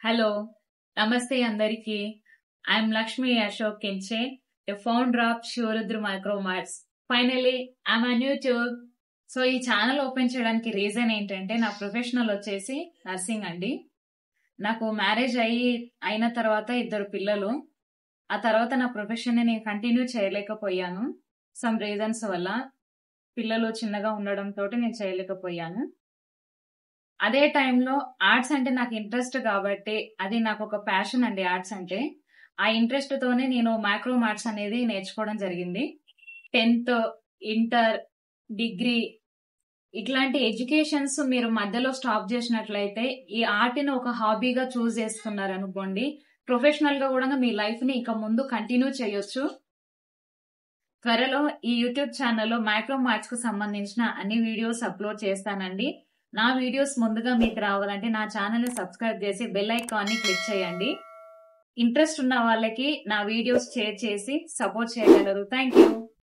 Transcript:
Hello, Namaste Andariki. I'm Lakshmi Ashok Kinche, the founder of Shivarudra Micromarts. Finally, I'm on YouTube. So ఈ channel open చేయడానికి reason ఏంటంటే నా professional వచ్చేసి nursing అండి. నాకు marriage అయిన తర్వాత 2 పిల్లలు. ఆ తర్వాత నా ప్రొఫెషన్ నేను కంటిన్యూ చేయలేకపోయాను. సమ్ రీజన్స్ వల్ల పిల్లలు చిన్నగా ఉండడంతో నేను చేయలేకపోయాను. అదే టైంలో ఆర్ట్స్ అంటే నాకు ఇంట్రెస్ట్ కాబట్టి అది నాకు ఒక ప్యాషన్ అండి. ఆర్ట్స్ అంటే ఆ ఇంట్రెస్ట్ తోనే నేను మైక్రో మార్ట్స్ అనేది నేర్చుకోవడం జరిగింది. 10th, ఇంటర్, డిగ్రీ ఇట్లాంటి ఎడ్యుకేషన్స్ మీరు మధ్యలో స్టాప్ చేసినట్లయితే ఈ ఆర్ట్ని ఒక హాబీగా చూస్ చేస్తున్నారు అనుకోండి, ప్రొఫెషనల్ గా కూడా మీ లైఫ్ ని ఇక ముందు కంటిన్యూ చేయొచ్చు. త్వరలో ఈ యూట్యూబ్ ఛానల్లో మైక్రో మార్ట్స్ కు సంబంధించిన అన్ని వీడియోస్ అప్లోడ్ చేస్తానండి. నా వీడియోస్ ముందుగా మీకు రావాలంటే నా ఛానల్ ని సబ్స్క్రైబ్ చేసి బెల్ ఐకాన్ ని క్లిక్ చేయండి. ఇంట్రెస్ట్ ఉన్న వాళ్ళకి నా వీడియోస్ షేర్ చేసి సపోర్ట్ చేయగలరు. Thank you.